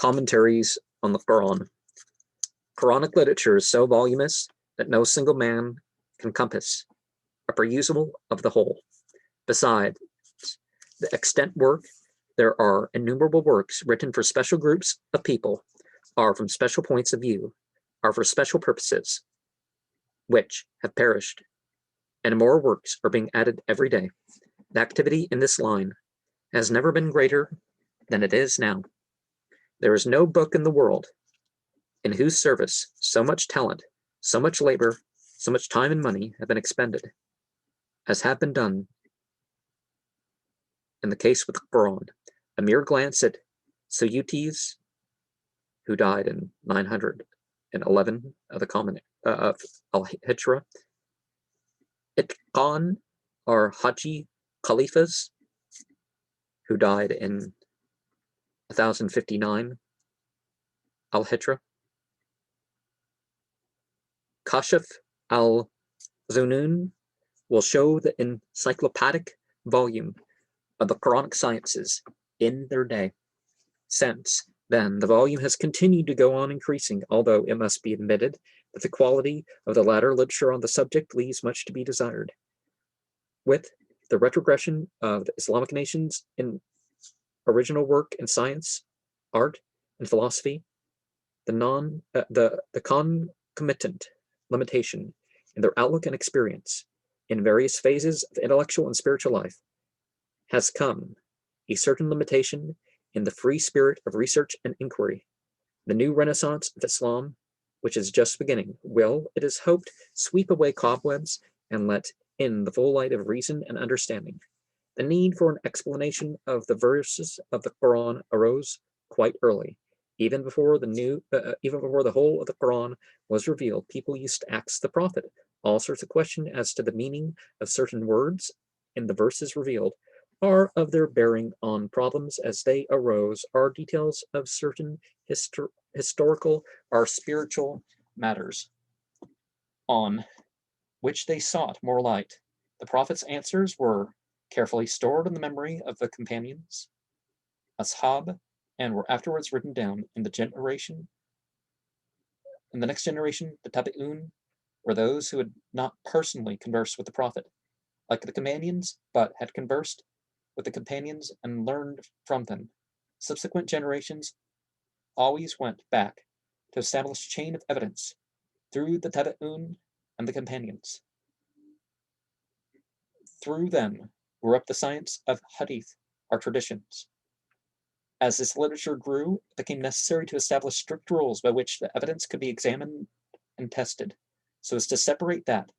Commentaries on the Quran. Quranic literature is so voluminous that no single man can compass a perusal of the whole. Besides the extant work, there are innumerable works written for special groups of people, are from special points of view, are for special purposes, which have perished, and more works are being added every day. The activity in this line has never been greater than it is now. There is no book in the world in whose service so much talent, so much labor, so much time and money have been expended, as have been done in the case with the Quran. A mere glance at Suyutis, who died in 911 of the common of Al-Hijra, Itqan or Haji Khalifas, who died in 1059 Al-Hijra, Kashif al-Zunun will show the encyclopedic volume of the Quranic sciences in their day. Since then, the volume has continued to go on increasing, although it must be admitted that the quality of the latter literature on the subject leaves much to be desired. With the retrogression of the Islamic nations in original work in science, art, and philosophy, the concomitant limitation in their outlook and experience in various phases of intellectual and spiritual life has come a certain limitation in the free spirit of research and inquiry. The new renaissance of Islam, which is just beginning, will, it is hoped, sweep away cobwebs and let in the full light of reason and understanding. The need for an explanation of the verses of the Quran arose quite early. Even before the whole of the Quran was revealed, people used to ask the Prophet all sorts of questions as to the meaning of certain words in the verses revealed, or of their bearing on problems as they arose, or details of certain historical or spiritual matters on which they sought more light. The Prophet's answers were carefully stored in the memory of the companions, ashab, and were afterwards written down in the next generation. The tabi'un were those who had not personally conversed with the Prophet, like the companions, but had conversed with the companions and learned from them. Subsequent generations always went back to establish a chain of evidence through the tabi'un and the companions. Through them grew up the science of hadith, or traditions. As this literature grew, it became necessary to establish strict rules by which the evidence could be examined and tested, so as to separate that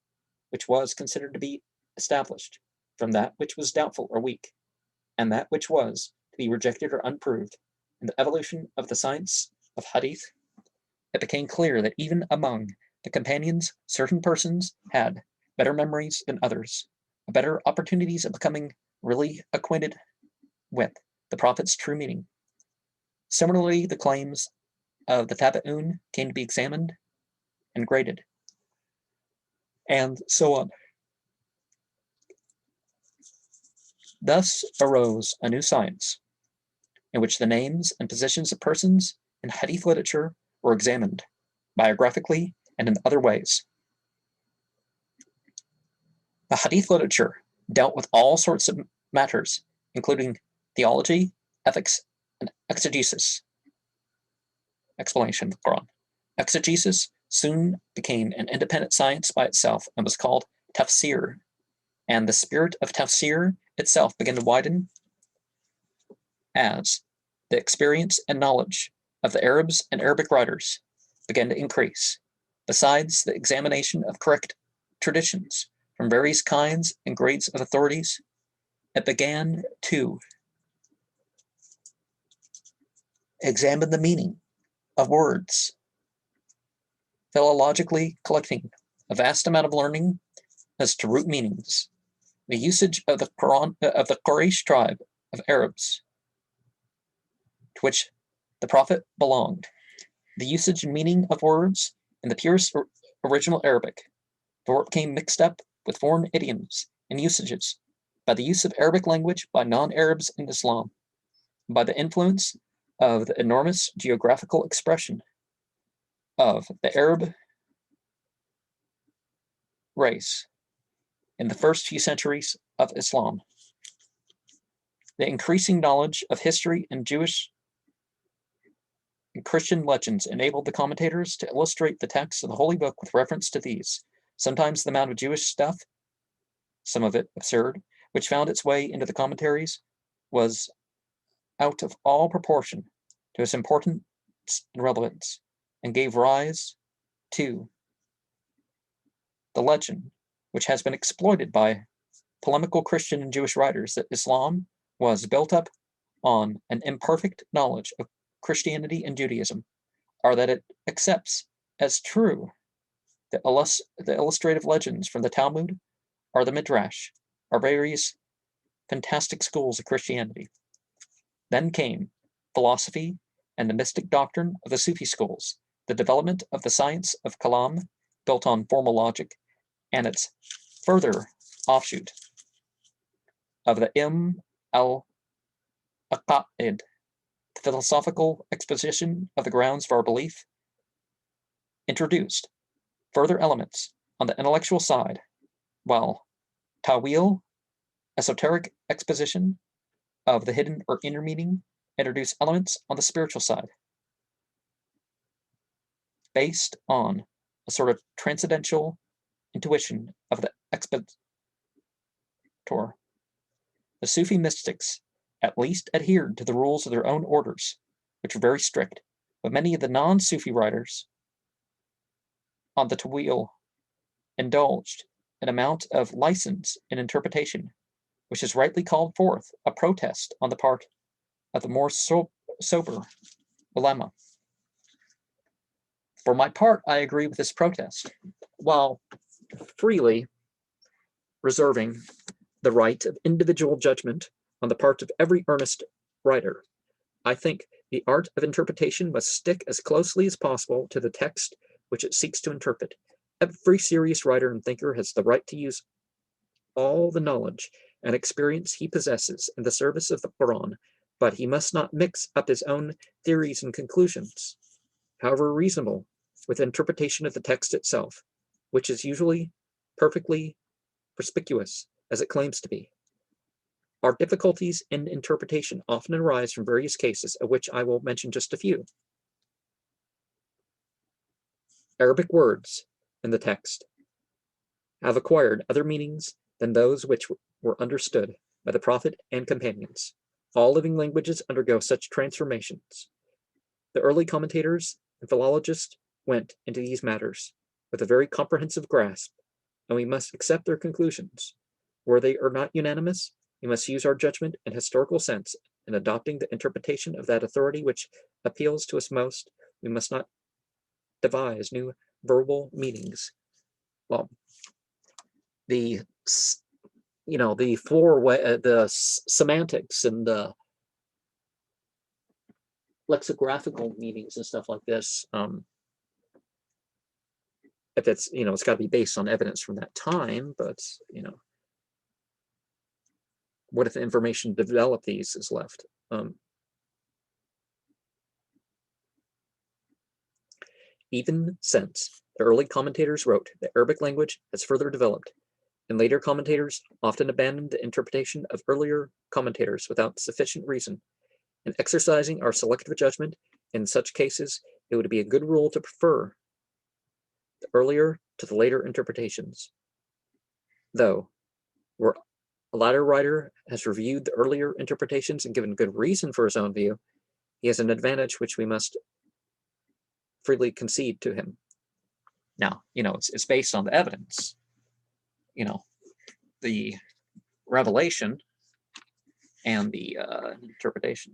which was considered to be established from that which was doubtful or weak, and that which was to be rejected or unproved. In the evolution of the science of hadith, it became clear that even among the companions, certain persons had better memories than others, better opportunities of becoming really acquainted with the Prophet's true meaning. Similarly, the claims of the tabi'un came to be examined and graded, and so on. Thus arose a new science, in which the names and positions of persons in hadith literature were examined biographically and in other ways. The hadith literature dealt with all sorts of matters, including theology, ethics, and exegesis. Explanation of the Quran. Exegesis soon became an independent science by itself and was called tafsir, and the spirit of tafsir itself began to widen as the experience and knowledge of the Arabs and Arabic writers began to increase. Besides the examination of correct traditions from various kinds and grades of authorities, it began to examine the meaning of words, philologically collecting a vast amount of learning as to root meanings. The usage of the Quran of the Quraysh tribe of Arabs, to which the Prophet belonged, the usage and meaning of words in the purest original Arabic, for it became mixed up with foreign idioms and usages by the use of Arabic language by non-Arabs in Islam, by the influence of the enormous geographical expression of the Arab race in the first few centuries of Islam. The increasing knowledge of history and Jewish and Christian legends enabled the commentators to illustrate the texts of the Holy Book with reference to these. Sometimes the amount of Jewish stuff, some of it absurd, which found its way into the commentaries was out of all proportion to its importance and relevance, and gave rise to the legend, which has been exploited by polemical Christian and Jewish writers, that Islam was built up on an imperfect knowledge of Christianity and Judaism, or that it accepts as true the illustrative legends from the Talmud or the Midrash, or various fantastic schools of Christianity. Then came philosophy and the mystic doctrine of the Sufi schools, the development of the science of Kalam, built on formal logic, and its further offshoot of the al-Aqaid, the philosophical exposition of the grounds of our belief, introduced further elements on the intellectual side, while Tawil, esoteric exposition of the hidden or inner meaning, introduced elements on the spiritual side, based on a sort of transcendental intuition of the expositor. The Sufi mystics at least adhered to the rules of their own orders, which were very strict, but many of the non-Sufi writers on the Tawil indulged an amount of license in interpretation, which has rightly called forth a protest on the part of the more sober ulama. For my part, I agree with this protest, while freely reserving the right of individual judgment on the part of every earnest writer. I think the art of interpretation must stick as closely as possible to the text which it seeks to interpret. Every serious writer and thinker has the right to use all the knowledge and experience he possesses in the service of the Quran, but he must not mix up his own theories and conclusions, however reasonable, with interpretation of the text itself, which is usually perfectly perspicuous as it claims to be. Our difficulties in interpretation often arise from various cases, of which I will mention just a few. Arabic words in the text have acquired other meanings than those which were understood by the Prophet and companions. All living languages undergo such transformations. The early commentators and philologists went into these matters with a very comprehensive grasp, and we must accept their conclusions. Were they or not unanimous, we must use our judgment and historical sense in adopting the interpretation of that authority which appeals to us most. We must not devise new verbal meanings. Well, the the semantics and the lexicographical meanings and stuff like this, if it's, it's got to be based on evidence from that time, but, what if the information to develop these is left? Even since the early commentators wrote, the Arabic language has further developed, and later commentators often abandoned the interpretation of earlier commentators without sufficient reason. In exercising our selective judgment in such cases, it would be a good rule to prefer the earlier to the later interpretations. Though, where a latter writer has reviewed the earlier interpretations and given good reason for his own view, he has an advantage which we must freely concede to him. Now, it's based on the evidence, the revelation and the interpretation.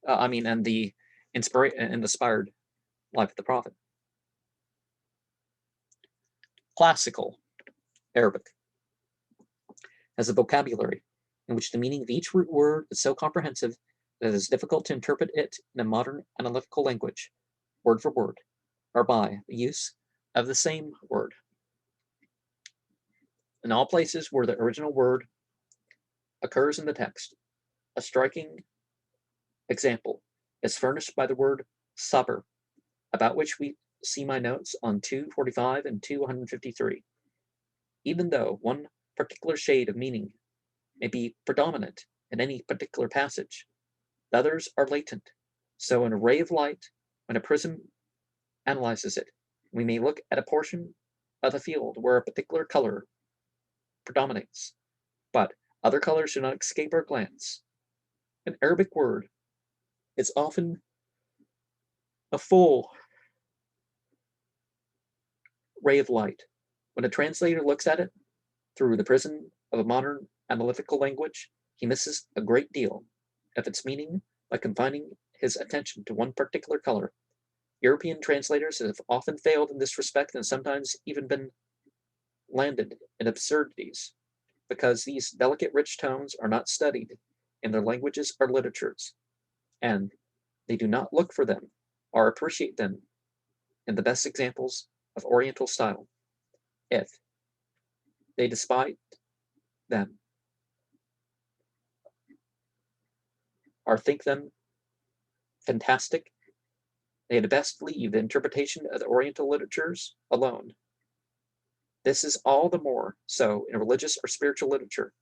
And the inspired life of the Prophet. Classical Arabic has a vocabulary in which the meaning of each root word is so comprehensive that it is difficult to interpret it in a modern analytical language, word for word, or by the use of the same word. In all places where the original word occurs in the text, a striking example is furnished by the word sabr, about which we see my notes on 245 and 253. Even though one particular shade of meaning may be predominant in any particular passage, the others are latent. So in a ray of light, when a prism analyzes it, we may look at a portion of the field where a particular color predominates, but other colors do not escape our glance. An Arabic word is often a full ray of light. When a translator looks at it through the prism of a modern analytical language, he misses a great deal of its meaning by confining his attention to one particular color. European translators have often failed in this respect and sometimes even been landed in absurdities because these delicate, rich tones are not studied in their languages or literatures, and they do not look for them or appreciate them in the best examples of Oriental style. If they despise them or think them fantastic, they had best leave the interpretation of the Oriental literatures alone. This is all the more so in religious or spiritual literature.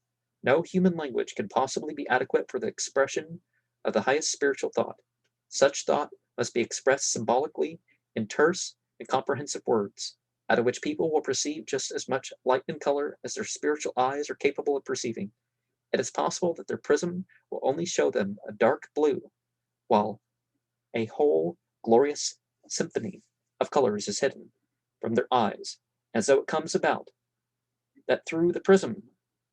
No human language can possibly be adequate for the expression of the highest spiritual thought. Such thought must be expressed symbolically in terse and comprehensive words, out of which people will perceive just as much light and color as their spiritual eyes are capable of perceiving. It is possible that their prism will only show them a dark blue, while a whole glorious symphony of colors is hidden from their eyes, and so it comes about that through the prism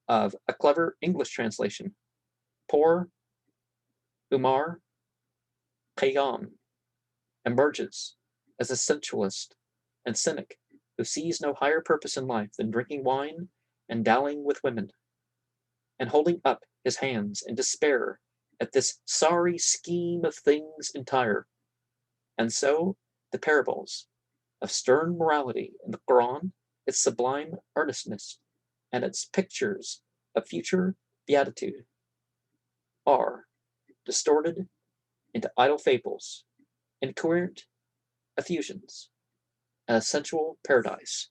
of a clever English translation, poor Umar Khayyam emerges as a sensualist and cynic who sees no higher purpose in life than drinking wine and dallying with women, and holding up his hands in despair at this sorry scheme of things entire. And so the parables of stern morality in the Quran, its sublime earnestness, and its pictures of future beatitude are distorted into idle fables, incoherent effusions, and a sensual paradise.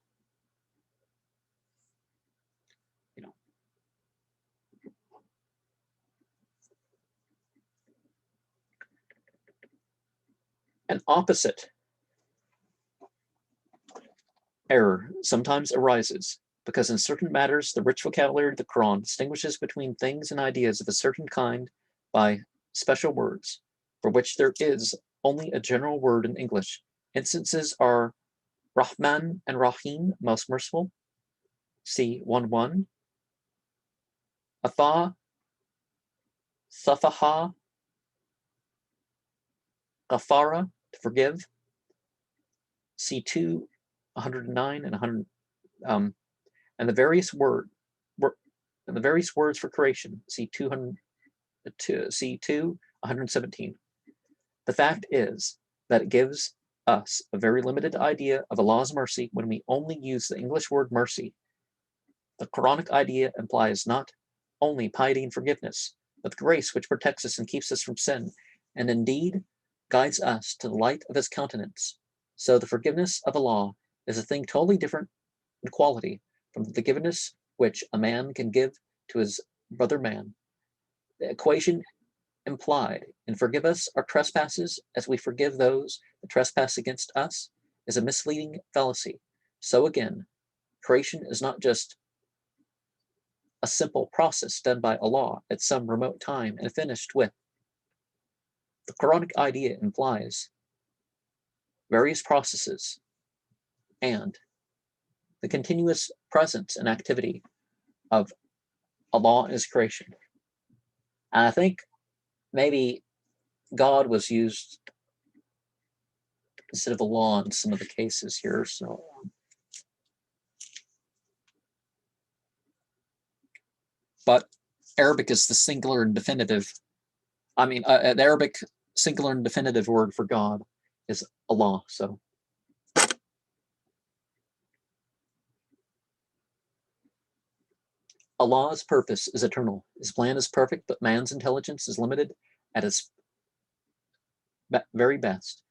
You know, an opposite error sometimes arises because in certain matters the rich vocabulary of the Quran distinguishes between things and ideas of a certain kind by special words, for which there is only a general word in English. Instances are Rahman and Rahim, most merciful, see 1:1, Atha, Safaha, Ghafara, to forgive, see 109 and 100, and the various words for creation, see 117. The fact is that it gives us a very limited idea of Allah's mercy when we only use the English word mercy. The Quranic idea implies not only piety and forgiveness, but grace which protects us and keeps us from sin, and indeed guides us to the light of his countenance. So the forgiveness of Allah is a thing totally different in quality from the forgiveness which a man can give to his brother man. The equation implied in forgive us our trespasses as we forgive those that trespass against us is a misleading fallacy. So again, creation is not just a simple process done by Allah at some remote time and finished with. The Quranic idea implies various processes and the continuous presence and activity of Allah and his creation. And I think maybe God was used instead of Allah in some of the cases here. So, but Arabic is the singular and definitive. The Arabic singular and definitive word for God is Allah. So, Allah's purpose is eternal. His plan is perfect, but man's intelligence is limited at his very best.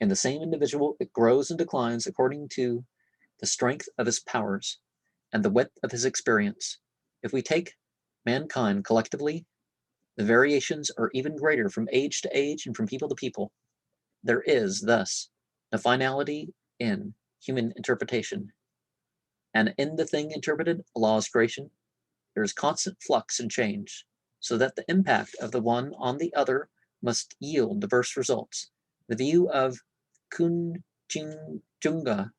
In the same individual, it grows and declines according to the strength of his powers and the width of his experience. If we take mankind collectively, the variations are even greater from age to age and from people to people. There is, thus, no finality in human interpretation. And in the thing interpreted, a law's creation, there is constant flux and change, so that the impact of the one on the other must yield diverse results. The view of Kunjunga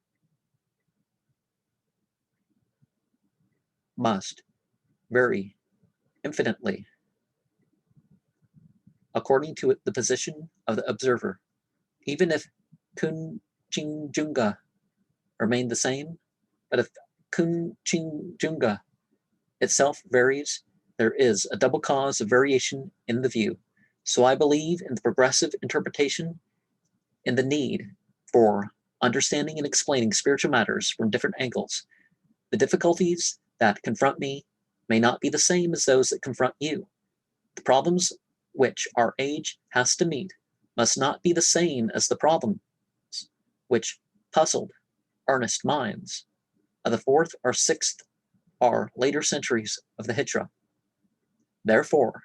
must vary infinitely according to the position of the observer. Even if Kunjunga remain the same, but if Kunjunga itself varies, there is a double cause of variation in the view. So I believe in the progressive interpretation, in the need for understanding and explaining spiritual matters from different angles. The difficulties that confront me may not be the same as those that confront you. The problems which our age has to meet must not be the same as the problems which puzzled earnest minds of the 4th or 6th or later centuries of the Hijra. Therefore,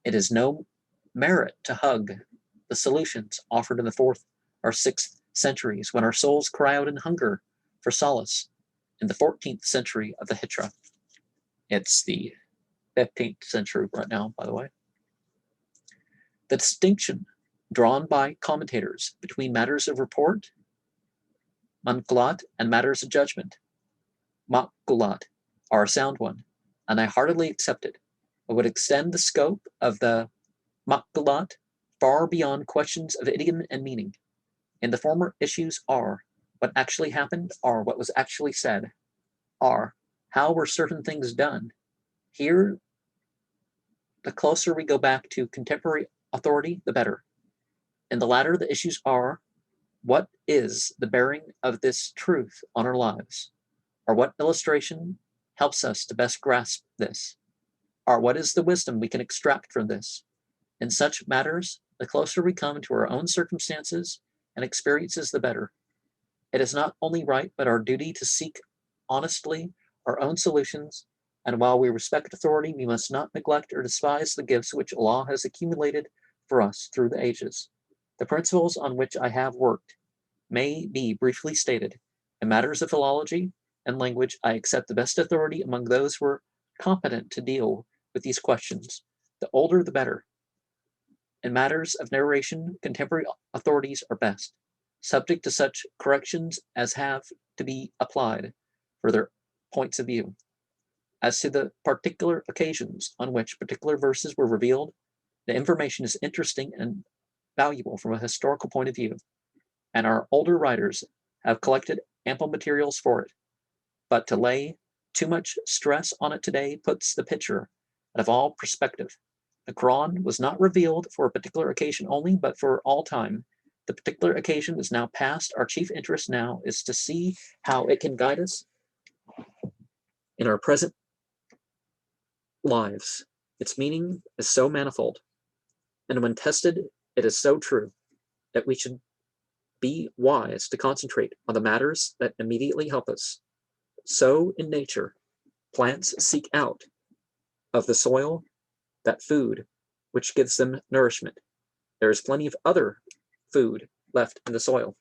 it is no merit to hug the solutions offered in the 4th or 6th centuries when our souls cry out in hunger for solace in the 14th century of the Hijra. It's the 15th century right now, by the way. The distinction drawn by commentators between matters of report, manqulat, and matters of judgment, maqqulat, are a sound one, and I heartily accept it. It would extend the scope of the maqqulat far beyond questions of idiom and meaning. In the former, issues are what actually happened, are what was actually said, are how were certain things done. Here, the closer we go back to contemporary authority, the better. In the latter, the issues are what is the bearing of this truth on our lives, or what illustration helps us to best grasp this, or what is the wisdom we can extract from this. In such matters, the closer we come to our own circumstances and experiences, the better. It is not only right, but our duty to seek honestly our own solutions, and while we respect authority, we must not neglect or despise the gifts which Allah has accumulated for us through the ages. The principles on which I have worked may be briefly stated. In matters of philology and language, I accept the best authority among those who are competent to deal with these questions. The older, the better. In matters of narration, contemporary authorities are best, subject to such corrections as have to be applied for their points of view. As to the particular occasions on which particular verses were revealed, the information is interesting and valuable from a historical point of view, and our older writers have collected ample materials for it. But to lay too much stress on it today puts the picture out of all perspective. The Quran was not revealed for a particular occasion only, but for all time. The particular occasion is now past. Our chief interest now is to see how it can guide us in our present lives. Its meaning is so manifold, and when tested, it is so true that we should be wise to concentrate on the matters that immediately help us. So in nature, plants seek out of the soil that food which gives them nourishment. There is plenty of other food left in the soil,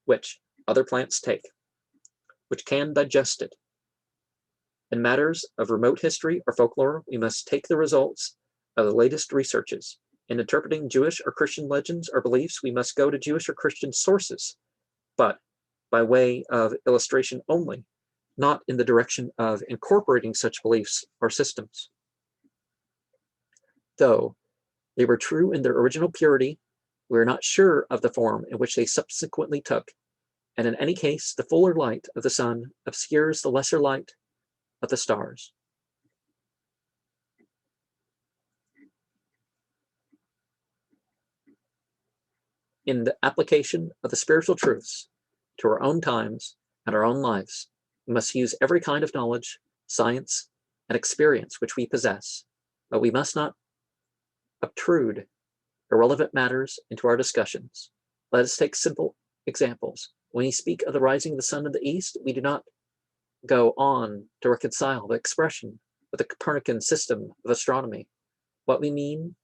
which other plants take, which can digest it. In matters of remote history or folklore, we must take the results of the latest researches. In interpreting Jewish or Christian legends or beliefs, we must go to Jewish or Christian sources, but by way of illustration only, not in the direction of incorporating such beliefs or systems. Though they were true in their original purity, we are not sure of the form in which they subsequently took, and in any case, the fuller light of the sun obscures the lesser light of the stars. In the application of the spiritual truths to our own times and our own lives, we must use every kind of knowledge, science, and experience which we possess, but we must not obtrude irrelevant matters into our discussions. Let us take simple examples. When we speak of the rising of the sun in the east, we do not go on to reconcile the expression with the Copernican system of astronomy. What we mean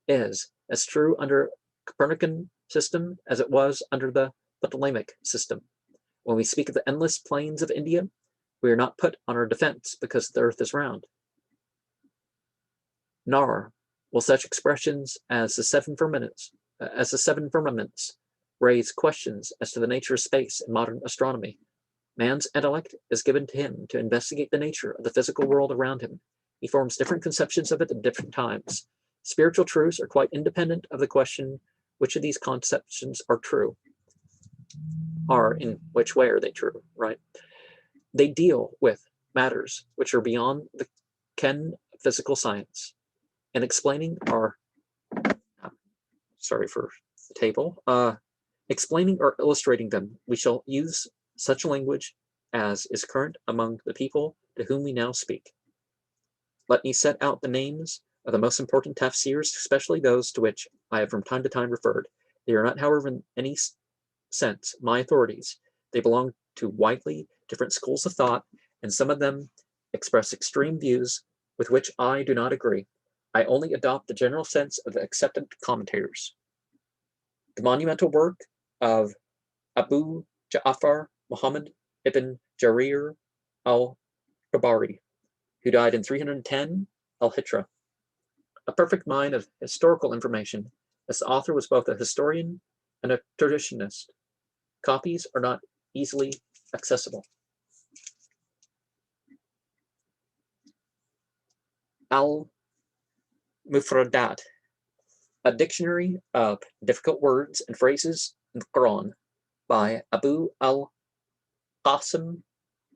is as true under Copernican system as it was under the Ptolemaic system. When we speak of the endless plains of India, we are not put on our defense because the earth is round. Nor will such expressions as the seven firmaments raise questions as to the nature of space in modern astronomy. Man's intellect is given to him to investigate the nature of the physical world around him. He forms different conceptions of it at different times. Spiritual truths are quite independent of the question which of these conceptions are true, or in which way are they true, right? They deal with matters which are beyond the ken of physical science. And explaining our, sorry for the table, explaining or illustrating them, we shall use such language as is current among the people to whom we now speak. Let me set out the names of the most important tafsirs, especially those to which I have from time to time referred. They are not, however, in any sense my authorities. They belong to widely different schools of thought, and some of them express extreme views with which I do not agree. I only adopt the general sense of the accepted commentators. The monumental work of Abu Ja'far Muhammad ibn Jarir al-Tabari, who died in 310 al-Hijra. A perfect mine of historical information, as the author was both a historian and a traditionist. Copies are not easily accessible. Al-Mufradat, a dictionary of difficult words and phrases in the Quran by Abu al-Qasim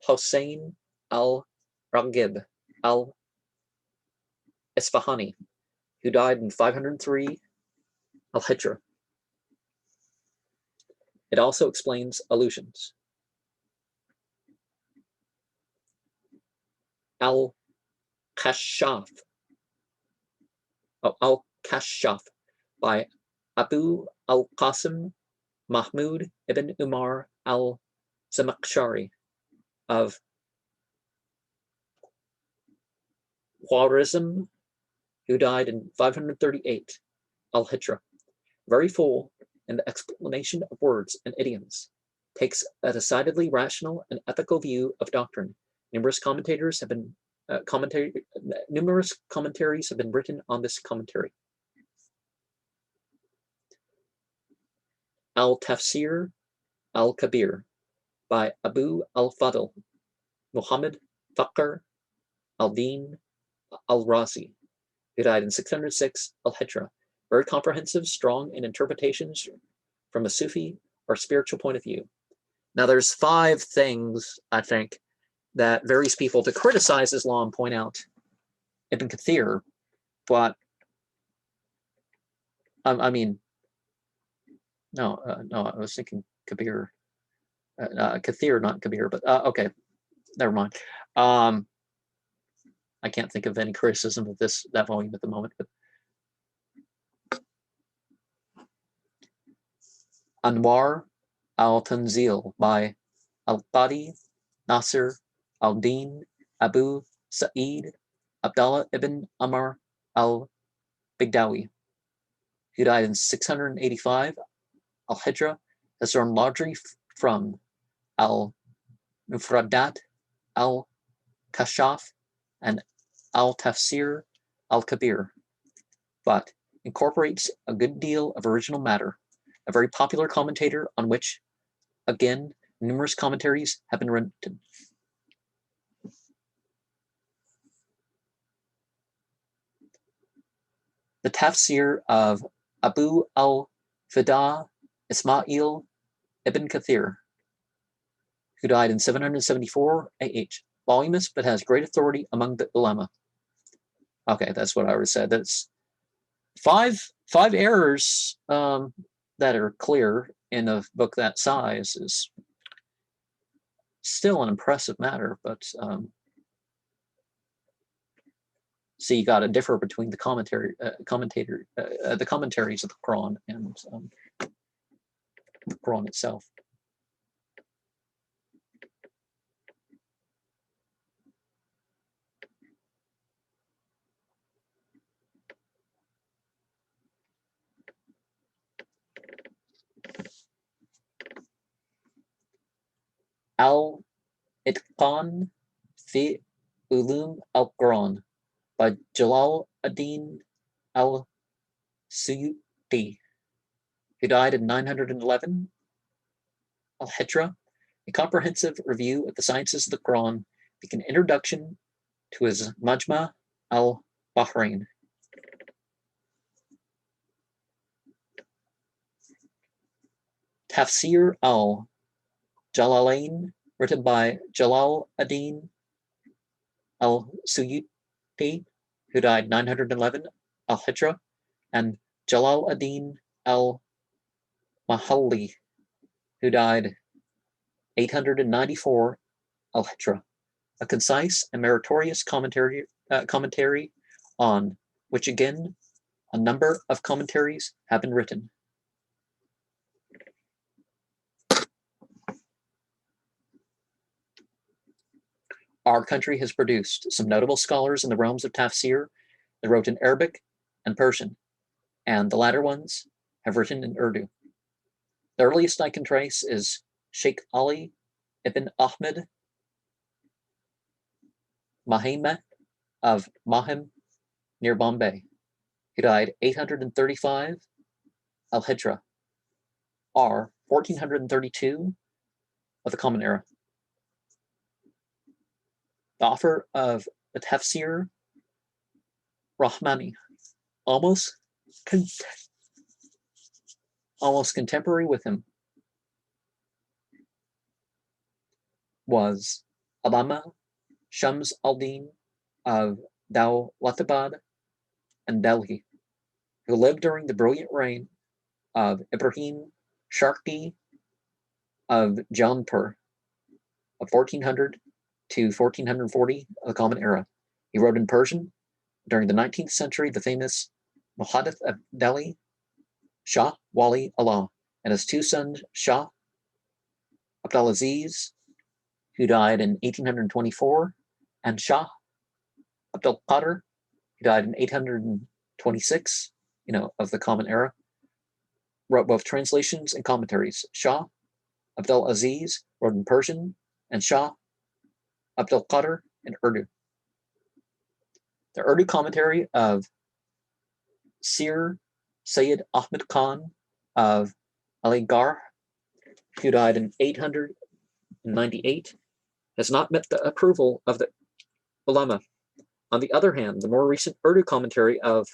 Hossein al-Raghib al-Isfahani, who died in 503 al-Hijra. It also explains allusions. Al-Kashaf by Abu al-Qasim Mahmud ibn Umar al-Zamakhshari of Khwarizm, who died in 538 al-Hijra. Very full in the explanation of words and idioms, takes a decidedly rational and ethical view of doctrine. Numerous commentaries have been written on this commentary. Al-Tafsir al-Kabir by Abu al-Fadl Muhammad Fakhr al-Din al-Razi, who died in 606 al-Hijra. Very comprehensive, strong in interpretations from a Sufi or spiritual point of view. Now, there's 5 things, I think, that various people to criticize Islam point out Ibn Kathir, but I mean, no, I was thinking Kabir, Kathir, not Kabir, but okay, never mind. I can't think of any criticism of that volume at the moment. But Anwar al-Tanzil by al-Qadi Nasir al-Din Abu Sa'id Abdullah ibn Amr al-Bigdawi, who died in 685 al-Hijra, has drawn largely from al-Mufradat al-Kashaf and al-Tafsir al-Kabir, but incorporates a good deal of original matter, a very popular commentator on which, again, numerous commentaries have been written. The tafsir of Abu al-Fida Ismail ibn Kathir, who died in 774 AH, voluminous but has great authority among the ulama. Okay, that's what I already said. That's five errors that are clear in a book that size is still an impressive matter, but So you got to differ between the commentaries of the Quran and the Quran itself. Al-Itqan fi Ulum al-Quran by Jalal ad-Din al-Suyuti, who died in 911 al-Hijra, a comprehensive review of the sciences of the Quran, being an introduction to his Majma al-Bahrain. Tafsir al-Jalalain, written by Jalal ad-Din al-Suyuti, who died 911 al-Hijra, and Jalal ad-Din al-Mahalli, who died 894 al-Hijra, a concise and meritorious commentary on which again a number of commentaries have been written. Our country has produced some notable scholars in the realms of tafsir that wrote in Arabic and Persian, and the latter ones have written in Urdu. The earliest I can trace is Sheikh Ali ibn Ahmed Mahimet of Mahim near Bombay, who died 835 al-Hijra, or 1432 of the Common Era. The author of the Tafsir Rahmani, almost contemporary with him, was Allama Shams al-Din of Dawlatabad and Delhi, who lived during the brilliant reign of Ibrahim Sharqi of Jaunpur of 1400 to 1440 of the Common Era. He wrote in Persian. During the 19th century, the famous Muhaddith of Delhi, Shah Wali Allah, and his two sons, Shah Abdulaziz, who died in 1824, and Shah Abdul Qadir, who died in 826, of the Common Era, wrote both translations and commentaries. Shah Abdul Aziz wrote in Persian, and Shah Abdul Qadir in Urdu. The Urdu commentary of Sir Sayyid Ahmad Khan of Aligarh, who died in 898, has not met the approval of the ulama. On the other hand, the more recent Urdu commentary of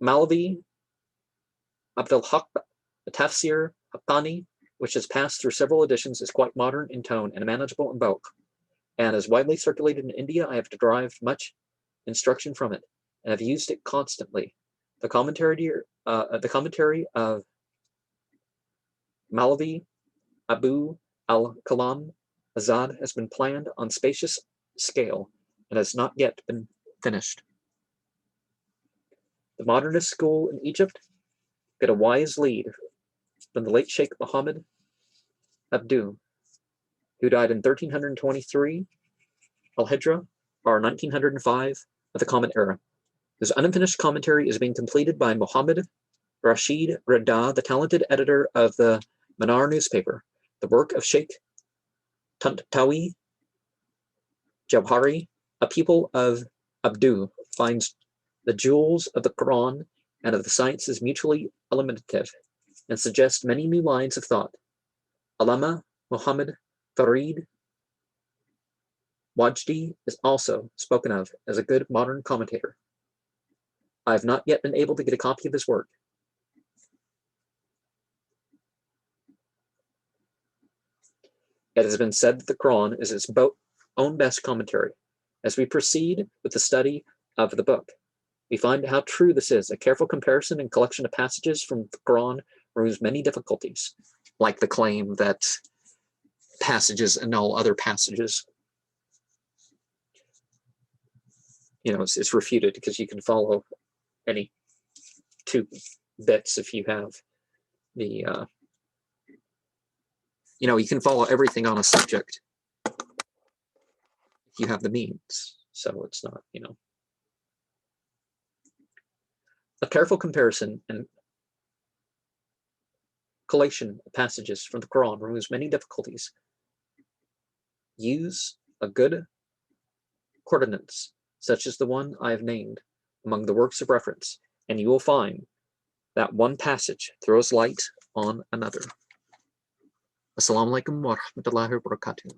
Malavi Abdul Haq Tafsir Haqqani, which has passed through several editions, is quite modern in tone and manageable in bulk, and is widely circulated in India. I have derived much instruction from it, and have used it constantly. The commentary of Malavi Abu al-Kalam Azad has been planned on spacious scale and has not yet been finished. The modernist school in Egypt got a wise lead from the late Sheikh Muhammad Abdu, who died in 1323 al-Hijra, or 1905 of the Common Era. His unfinished commentary is being completed by Muhammad Rashid Rida, the talented editor of the Manar newspaper. The work of Sheikh Tantawi Jawhari, a pupil of Abdu, finds the jewels of the Quran and of the sciences mutually eliminative, and suggests many new lines of thought. Allama Muhammad Farid Wajdi is also spoken of as a good modern commentator. I have not yet been able to get a copy of his work. It has been said that the Quran is its own best commentary. As we proceed with the study of the book, we find how true this is. A careful comparison and collection of passages from the Quran removes many difficulties, like the claim that passages annul other passages. it's refuted, because you can follow any two bits if you have the, you can follow everything on a subject if you have the means. So it's not, a careful comparison and collation of passages from the Quran removes many difficulties. Use a good coordinates, such as the one I have named, among the works of reference, and you will find that one passage throws light on another. Assalamu alaikum wa rahmatullahi wa barakatuh.